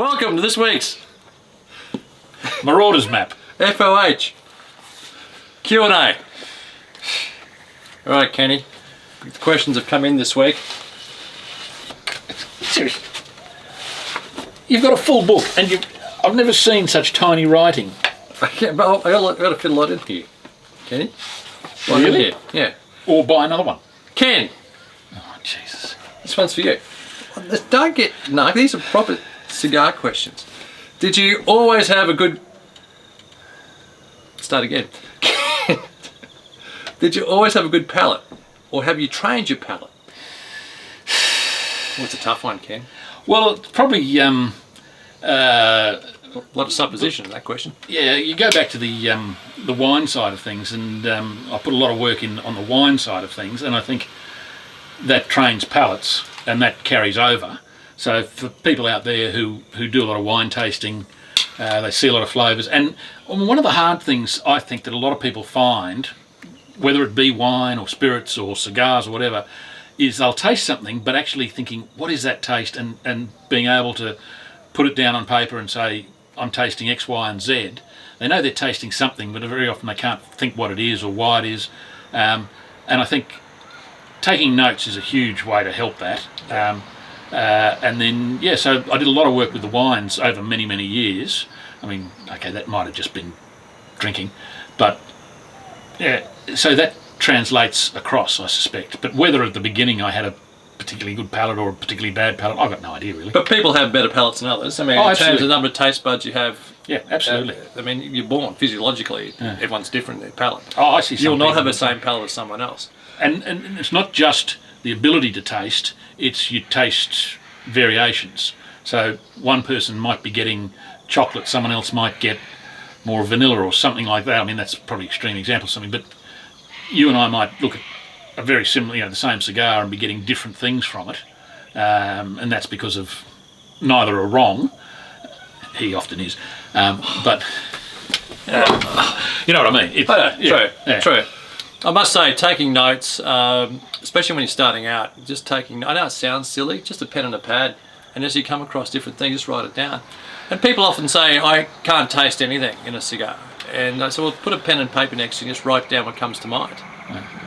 Welcome to this week's Marauders map. FOHQnA. Alright, Kenny. The questions have come in this week. Seriously. You've got a full book and I've never seen such tiny writing. Yeah, but I got to fit a lot in here. Kenny? Really? Here. Yeah. Or buy another one. Ken! Oh, Jesus. This one's for you. Don't get... No, these are proper cigar questions. Did you always have a good... Start again. Did you always have a good palate? Or have you trained your palate? What's a tough one, Ken? Well, it's probably... A lot of supposition in that question. Yeah, you go back to the wine side of things, and I put a lot of work in on the wine side of things, and I think that trains palates and that carries over. So for people out there who do a lot of wine tasting, they see a lot of flavours. And one of the hard things I think that a lot of people find, whether it be wine or spirits or cigars or whatever, is they'll taste something but actually thinking, what is that taste? And being able to put it down on paper and say, I'm tasting X, Y and Z. They know they're tasting something, but very often they can't think what it is or why it is. And I think taking notes is a huge way to help that. And then, yeah, so I did a lot of work with the wines over many, many years. I mean, okay, that might have just been drinking, but yeah, so that translates across, I suspect. But whether at the beginning I had a particularly good palate or a particularly bad palate, I've got no idea really. But people have better palates than others. I mean, in terms of the number of taste buds you have. Yeah, absolutely. I mean, you're born physiologically, everyone's different in their palate. Oh, I see. You'll not have the same palate as someone else. And it's not just the ability to taste, it's you taste variations. So one person might be getting chocolate, someone else might get more vanilla or something like that. I mean, that's probably an extreme example of something, but you and I might look at a very similar, the same cigar and be getting different things from it. And that's because of neither are wrong. He often is. But you know what I mean? True. I must say, taking notes, especially when you're starting out, just taking, I know it sounds silly, just a pen and a pad, and as you come across different things, just write it down. And people often say, I can't taste anything in a cigar. And I say, well, put a pen and paper next to you and just write down what comes to mind.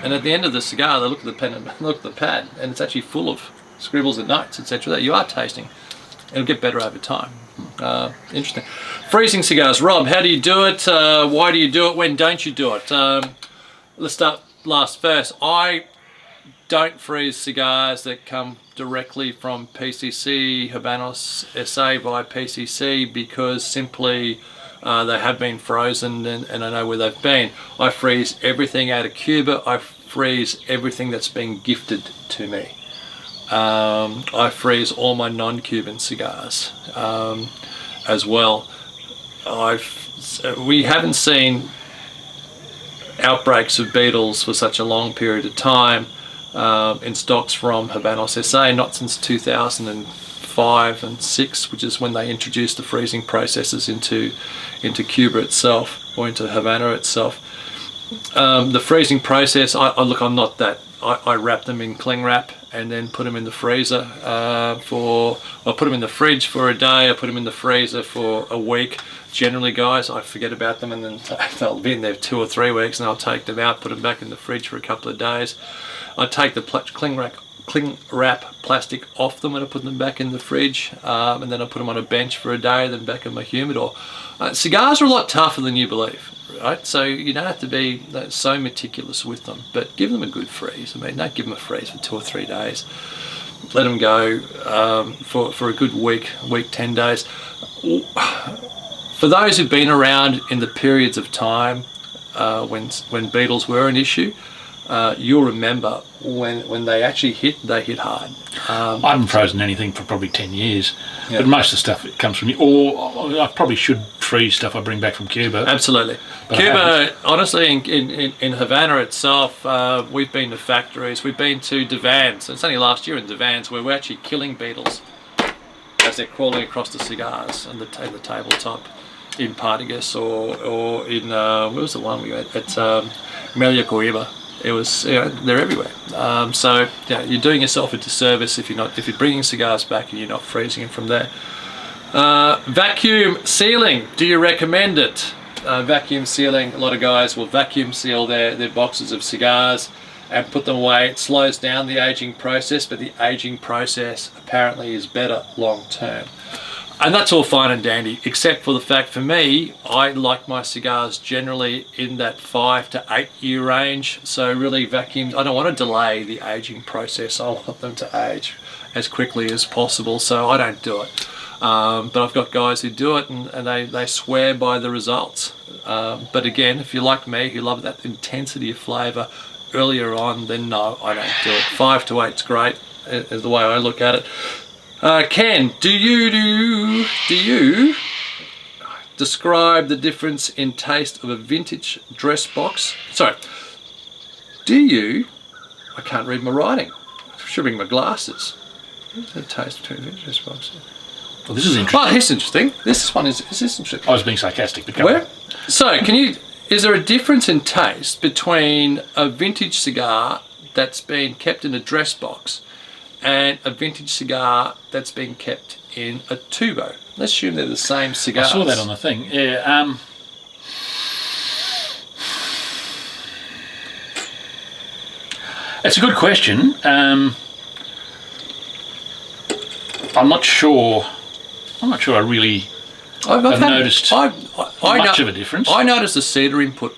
And at the end of the cigar, they look at the pen and look at the pad, and it's actually full of scribbles and notes, etc. that you are tasting. It'll get better over time. Interesting. Freezing cigars. Rob, how do you do it? Why do you do it? When don't you do it? Let's start last first. I don't freeze cigars that come directly from PCC, Habanos SA by PCC, because simply they have been frozen and I know where they've been. I freeze everything out of Cuba. I freeze everything that's been gifted to me. I freeze all my non-Cuban cigars as well. We haven't seen outbreaks of beetles for such a long period of time in stocks from Habanos SA, not since 2005 and 6, which is when they introduced the freezing processes into Cuba itself, or into Havana itself. The freezing process, I'm not that. I wrap them in cling wrap and then put them in the freezer I put them in the fridge for a day, I put them in the freezer for a week. Generally, guys, I forget about them and then they'll be in there 2 or 3 weeks and I'll take them out, put them back in the fridge for a couple of days. I take the cling wrap plastic off them and I put them back in the fridge, and then I put them on a bench for a day, then back in my humidor. Cigars are a lot tougher than you believe, right? So you don't have to be so meticulous with them, but give them a good freeze. I mean, don't give them a freeze for 2 or 3 days. Let them go for a good week, 10 days. For those who've been around in the periods of time when beetles were an issue, you'll remember when they actually hit hard. I haven't frozen anything for probably 10 years, but most of the stuff it comes from you. Or I probably should freeze stuff I bring back from Cuba. Absolutely. Cuba, honestly, in Havana itself, we've been to factories, we've been to divans. It's only last year in divans where we're actually killing beetles as they're crawling across the cigars and the tabletop in Partagas or in, where was the one we went at Melia Coiba. It was, they're everywhere. So you're doing yourself a disservice if you're bringing cigars back and you're not freezing them from there. Vacuum sealing, do you recommend it? Vacuum sealing, a lot of guys will vacuum seal their boxes of cigars and put them away. It slows down the aging process, but the aging process apparently is better long term. And that's all fine and dandy, except for the fact, for me, I like my cigars generally in that 5 to 8 year range. So really vacuums, I don't want to delay the aging process. I want them to age as quickly as possible, so I don't do it. But I've got guys who do it, and they swear by the results. But again, if you're like me, who love that intensity of flavour earlier on, then no, I don't do it. 5 to 8 is great, is the way I look at it. Ken, do you describe the difference in taste of a vintage dress box? Sorry, I can't read my writing. I should bring my glasses. What's the taste between vintage dress boxes? Well, this is interesting. Oh, this is interesting. This one is this interesting? I was being sarcastic, but Where? So, is there a difference in taste between a vintage cigar that's been kept in a dress box and a vintage cigar that's been kept in a tubo? Let's assume they're the same cigars. I saw that on the thing. Yeah. It's a good question. I'm not sure I really have noticed much of a difference. I noticed the cedar input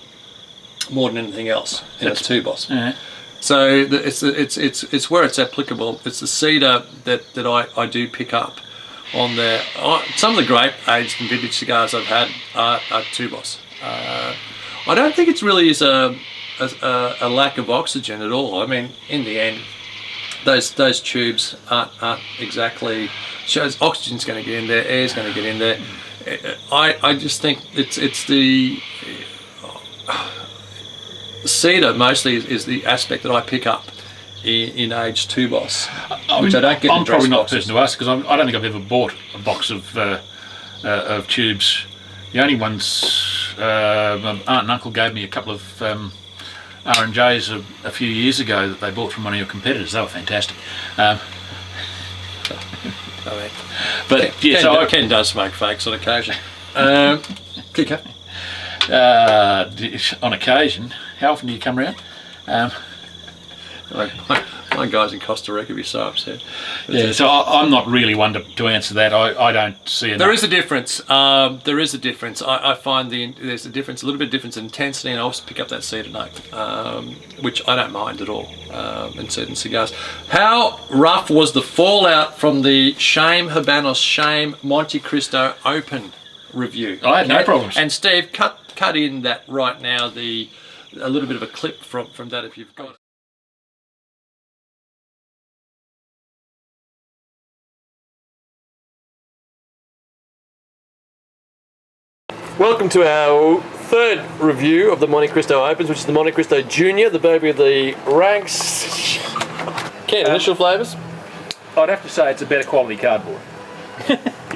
more than anything else in a tubos. Yeah. So it's where it's applicable. It's the cedar that I do pick up on there. Some of the great aged and vintage cigars I've had are tubos. I don't think it's really is a lack of oxygen at all. I mean, in the end, those tubes aren't exactly shows oxygen's going to get in there, air's going to get in there. I just think it's the cedar mostly is the aspect that I pick up in aged tubos, which I don't get. I'm in probably not the boxes. person to ask, because I don't think I've ever bought a box of tubes. The only ones my aunt and uncle gave me a couple of R&Js a few years ago that they bought from one of your competitors. They were fantastic. But Ken does smoke fakes on occasion. Kicker. On occasion. How often do you come around? My guys in Costa Rica would be so upset. Yeah, so I'm not really one to answer that. I don't see enough. There is a difference. There is a difference. I find there's a difference, a little bit difference in intensity, and I also pick up that cedar note, which I don't mind at all in certain cigars. How rough was the fallout from the Shame Habanos Shame Monte Cristo Open review? I had no problems. And Steve, cut in that right now, a little bit of a clip from that if you've got it. Welcome to our third review of the Monte Cristo Opens, which is the Monte Cristo Jr, the baby of the ranks. Ken, initial flavours? I'd have to say it's a better quality cardboard.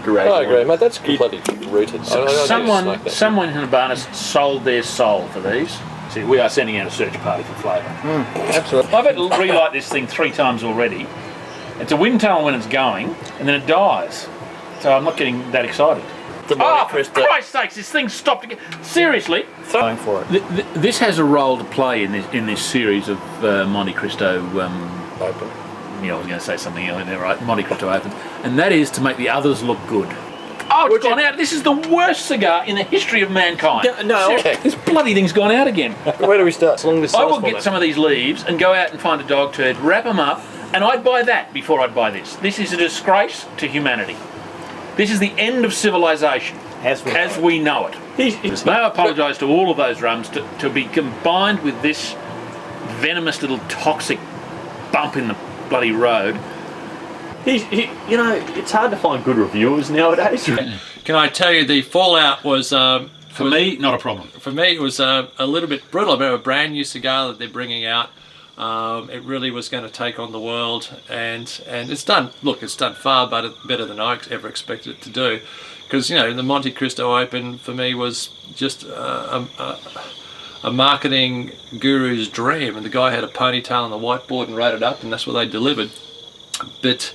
Great. I agree, mate. That's completely rooted. Someone in Habanos sold their soul for these. See, we are sending out a search party for flavour. Absolutely. I've had to relight this thing 3 times already. It's a wind tunnel when it's going, and then it dies. So I'm not getting that excited. For Christ's sakes, this thing stopped again. Seriously? Going for it. This has a role to play in this series of Monte Cristo Open. Yeah, I was going to say something earlier there, right? Monte Cristo Open. And that is to make the others look good. Oh, it's gone out. This is the worst cigar in the history of mankind. No. This bloody thing's gone out again. Where do we start? Along this I will get some of these leaves and go out and find a dog turd, wrap them up, and I'd buy that before I'd buy this. This is a disgrace to humanity. This is the end of civilization as we know it. May I apologise to all of those rums to be combined with this venomous little toxic bump in the bloody road. You know, it's hard to find good reviewers nowadays. Can I tell you, the fallout was... for me, not a problem. For me, it was a little bit brutal. I remember a brand new cigar that they're bringing out. It really was going to take on the world, and it's done. Look, it's done far better than I ever expected it to do, because the Monte Cristo Open for me was just a marketing guru's dream, and the guy had a ponytail on the whiteboard and wrote it up, and that's what they delivered. But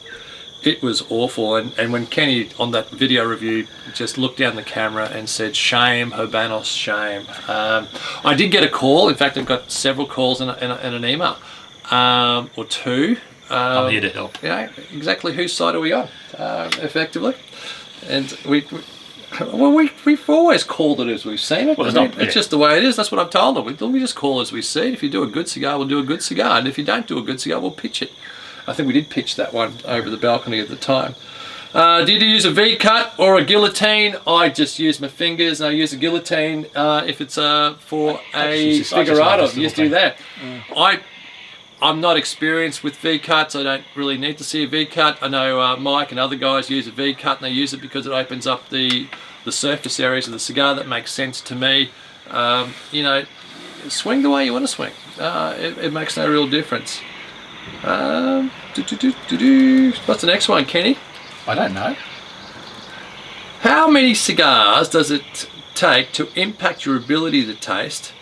It was awful, and when Kenny on that video review just looked down the camera and said, "Shame, Habanos, shame." I did get a call. In fact, I've got several calls and an email, or two. I'm here to help. Yeah, exactly. Whose side are we on, effectively? And we've always called it as we've seen it. Well, it's just the way it is. That's what I've told them. We just call as we see it. If you do a good cigar, we'll do a good cigar, and if you don't do a good cigar, we'll pitch it. I think we did pitch that one over the balcony at the time. Did you use a V-cut or a guillotine? I just use my fingers, and I use a guillotine if it's for a figurado. You just do that. I'm not experienced with V-cuts. I don't really need to see a V-cut. I know Mike and other guys use a V-cut, and they use it because it opens up the surface areas of the cigar. That makes sense to me. You know, swing the way you want to swing. It makes no real difference. What's the next one, Kenny? I don't know. How many cigars does it take to impact your ability to taste?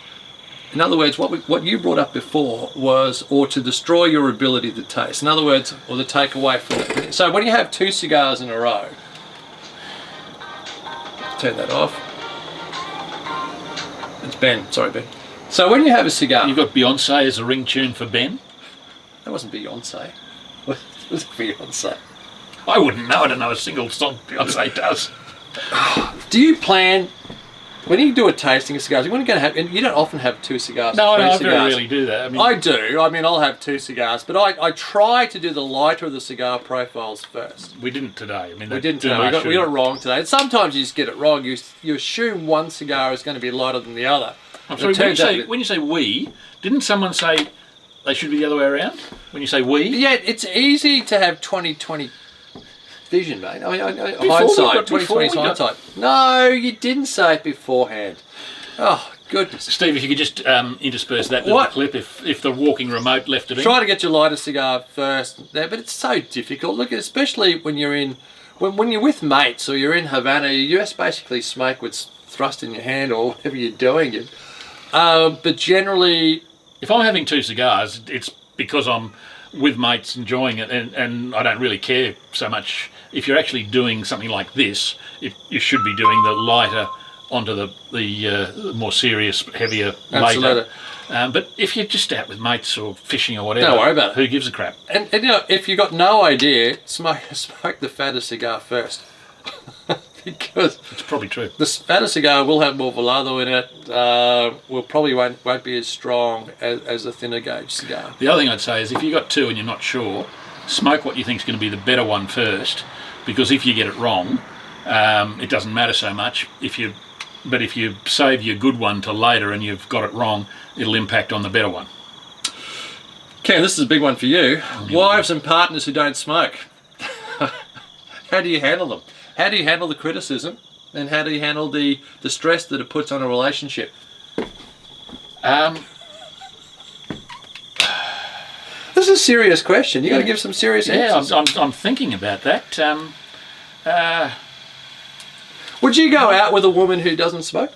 In other words, what you brought up before was, or to destroy your ability to taste. In other words, or to take away from it. So when you have 2 cigars in a row, turn that off. It's Ben. Sorry, Ben. So when you have a cigar, You've got Beyonce as a ringtune for Ben. that wasn't Beyonce. What was Beyonce? I wouldn't know. I don't know a single song Beyonce does. Do you plan, when you do a tasting of cigars, you're going to have, and you don't often have 2 cigars. No, or 3 I cigars. very rarely do that. I mean, I do. I mean, I'll have 2 cigars, but I try to do the lighter of the cigar profiles first. we didn't today. I mean, We didn't today. We got it wrong today. And sometimes you just get it wrong. You assume one cigar is going to be lighter than the other. I'm sorry, when you say we, didn't someone say they should be the other way around? When you say we? Yeah, it's easy to have 20/20 vision, mate. I mean, Before hindsight, we 20/20 got- hindsight. No, you didn't say it beforehand. Oh, goodness. Steve, if you could just intersperse that little clip, if the walking remote left it in. Try to get your lighter cigar first there, but it's so difficult. Look, especially when you're in, when you're with mates or you're in Havana, you just basically smoke what's thrust in your hand or whatever you're doing. But generally, If I'm having 2 cigars, it's because I'm with mates enjoying it, and I don't really care so much. If you're actually doing something like this, you should be doing the lighter onto the more serious, heavier later. But if you're just out with mates or fishing or whatever, don't worry about it. Who gives a crap? And you know, if you've got no idea, smoke the fatter cigar first. Because It's probably true. the fatter cigar will have more volado in it. Will probably won't be as strong as a thinner gauge cigar. The other thing I'd say is if you've got 2 and you're not sure, smoke what you think is going to be the better one first, because if you get it wrong, it doesn't matter so much. But if you save your good one till later and you've got it wrong, it'll impact on the better one. Ken, this is a big one for you. Wives and partners who don't smoke. How do you handle them? How do you handle the criticism? And how do you handle the stress that it puts on a relationship? This is a serious question. You've got to give some serious answers. Yeah, I'm thinking about that. Would you go out with a woman who doesn't smoke?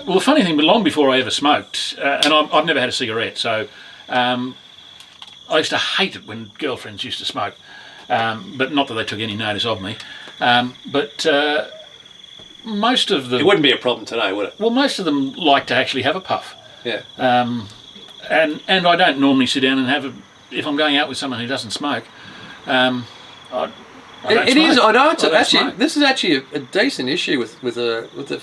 Well, the funny thing, but long before I ever smoked, and I've never had a cigarette, so I used to hate it when girlfriends used to smoke, but not that they took any notice of me. But most of them... It wouldn't be a problem today, would it? Well, most of them like to actually have a puff. Yeah. And I don't normally sit down and have a... If I'm going out with someone who doesn't smoke, I don't smoke. I know. It's I don't actually, smoke. this is actually a decent issue with a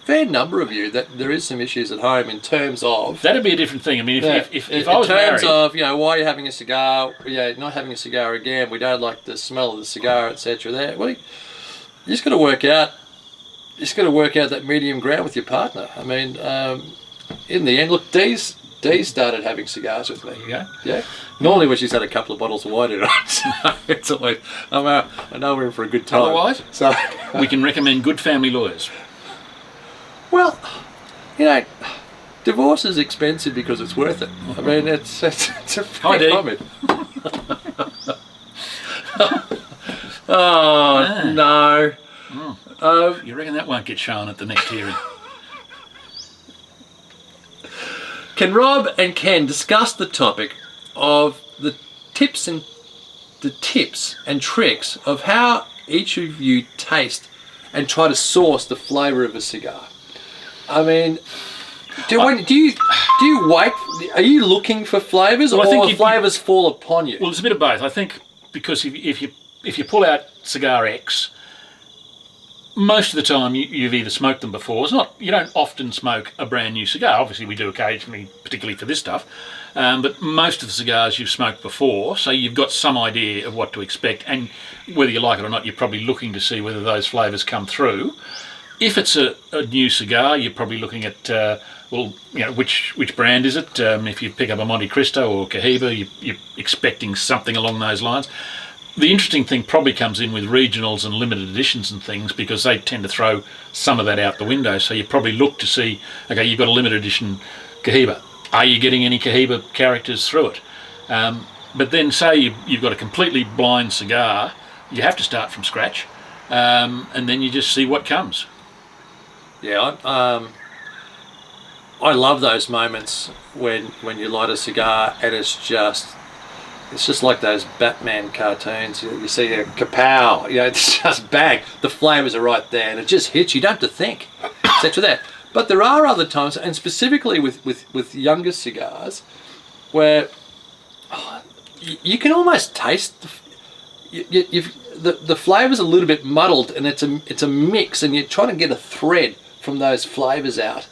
fair number of you, that there is some issues at home in terms of... That'd be a different thing. I mean, if I was in terms married... of, you know, why are you having a cigar? Yeah, not having a cigar again. We don't like the smell of the cigar, etc. There, well, you just got to work out. You just got to work out that medium ground with your partner. I mean, in the end, look, Dee's started having cigars with me. Yeah. Yeah. Normally, when she's had a couple of bottles of wine in it, so it's always I know we're in for a good time. Otherwise, so we can recommend good family lawyers. well, you know, divorce is expensive because it's worth it. I mean, it's a Hi, Dee. fair comment. Oh no! You reckon that won't get shown at the next hearing? Can Rob and Ken discuss the topic of the tips and the tips and tricks of how each of you taste and try to source the flavour of a cigar. I mean, do you wait? Are you looking for flavours, Well, I or think flavours fall upon you? Well, it's a bit of both. I think because if you pull out cigar X, most of the time you've either smoked them before. You don't often smoke a brand new cigar. Obviously, we do occasionally, particularly for this stuff. But most of the cigars you've smoked before, so you've got some idea of what to expect, and whether you like it or not, you're probably looking to see whether those flavours come through. If it's a new cigar, you're probably looking at which brand is it? If you pick up a Monte Cristo or Cohiba, you're expecting something along those lines. The interesting thing probably comes in with regionals and limited editions and things, because they tend to throw some of that out the window. So you probably look to see, okay, you've got a limited edition Cohiba. Are you getting any Cohiba characters through it? But then say you've got a completely blind cigar, you have to start from scratch, and then you just see what comes. Yeah, I love those moments when you light a cigar and it's just like those Batman cartoons. You see a kapow, it's just bang. The flavours are right there, and it just hits you. You don't have to think, except for that. But there are other times, and specifically with younger cigars, where you can almost taste the flavours a little bit muddled, and it's a mix, and you're trying to get a thread from those flavours out.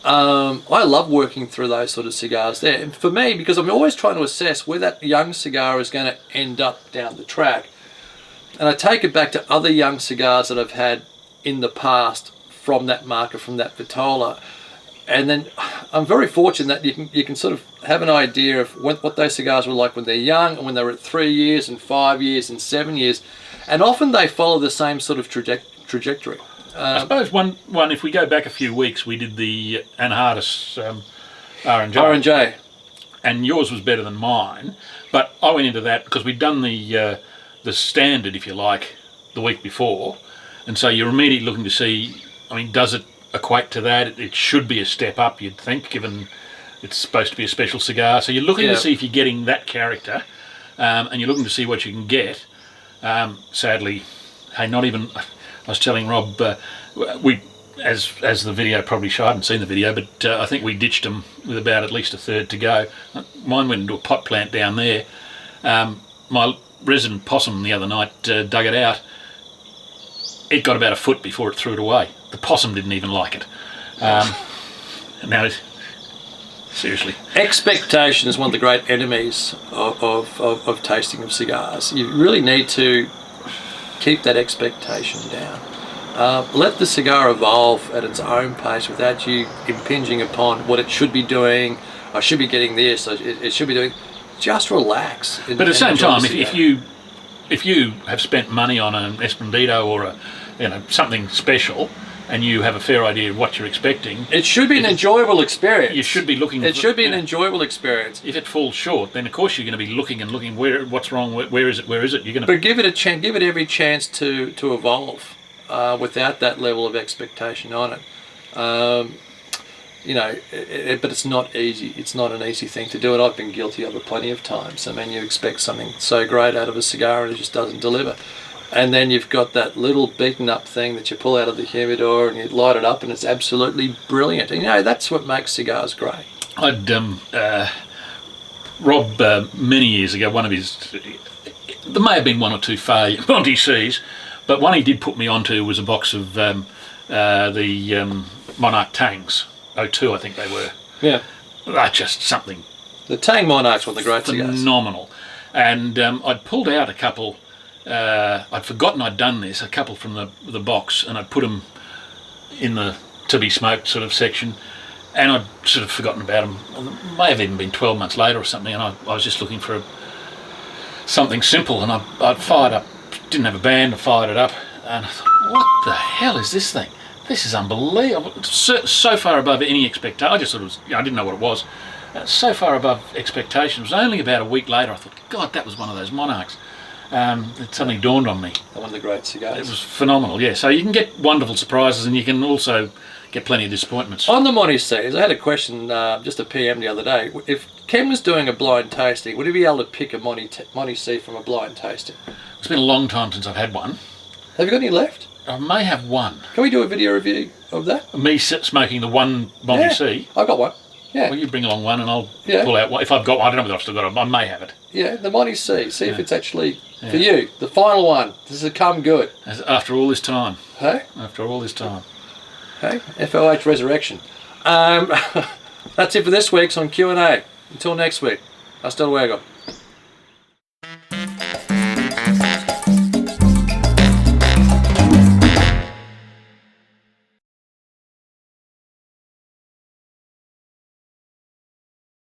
I love working through those sort of cigars there. And for me, because I'm always trying to assess where that young cigar is going to end up down the track, and I take it back to other young cigars that I've had in the past from that market, from that vitola, and then I'm very fortunate that you can sort of have an idea of what those cigars were like when they're young, and when they were at 3 years and 5 years and 7 years, and often they follow the same sort of trajectory. I suppose one, if we go back a few weeks, we did the Anahardis R&J. And yours was better than mine, but I went into that because we'd done the standard, if you like, the week before, and so you're immediately looking to see, does it equate to that? It should be a step up, you'd think, given it's supposed to be a special cigar. So you're looking to see if you're getting that character, and you're looking to see what you can get. Sadly, not even... I was telling Rob, we, as the video probably showed, I hadn't seen the video, but I think we ditched them with about at least a third to go. Mine went into a pot plant down there. My resident possum the other night dug it out. It got about a foot before it threw it away. The possum didn't even like it. Now, seriously. Expectation is one of the great enemies of tasting of cigars. You really need to keep that expectation down. Let the cigar evolve at its own pace without you impinging upon what it should be doing. I should be getting this. It should be doing. Just relax. But at the same time, if you have spent money on an Escondido or something special, and you have a fair idea of what you're expecting, it should be an enjoyable experience. You should be looking. It should be an enjoyable experience. If it falls short, then of course you're going to be looking what's wrong, where is it? You're going to. But give it a chance. Give it every chance to evolve, without that level of expectation on it. But it's not easy. It's not an easy thing to do, and I've been guilty of it plenty of times. You expect something so great out of a cigar, and it just doesn't deliver. And then you've got that little beaten up thing that you pull out of the humidor and you light it up, and it's absolutely brilliant. And that's what makes cigars great. Rob, many years ago, one of his, there may have been one or two Monte C's, but one he did put me onto was a box of the Monarch Tangs, Ep2 I think they were. Yeah. They're just something. The Tang Monarch's one of the great cigars. Phenomenal. And I'd pulled out a couple. I'd forgotten I'd done this, a couple from the box, and I'd put them in the to be smoked sort of section, and I'd sort of forgotten about them. It may have even been 12 months later or something, and I was just looking for something simple, and I'd fired up, didn't have a band, I fired it up, and I thought, what the hell is this thing? This is unbelievable. So far above any expectation. I just thought it was, I didn't know what it was. So far above expectations. It was only about a week later I thought, God, that was one of those Monarchs. It suddenly dawned on me. One of the great cigars. It was phenomenal, yeah. So you can get wonderful surprises, and you can also get plenty of disappointments. On the Monte C's, I had a question, just a PM the other day. If Ken was doing a blind tasting, would he be able to pick a Monte C from a blind tasting? It's been a long time since I've had one. Have you got any left? I may have one. Can we do a video review of that? Me smoking the one Monte C. I got one. Yeah. Well, you bring along one and I'll pull out one. If I've got one, I don't know whether I've still got it. I may have it. Yeah, the Monte C. See if it's actually for you. The final one. Does it come good? After all this time. Hey? After all this time. Hey? FOH Resurrection. That's it for this week's on Q&A. Until next week. Hasta luego.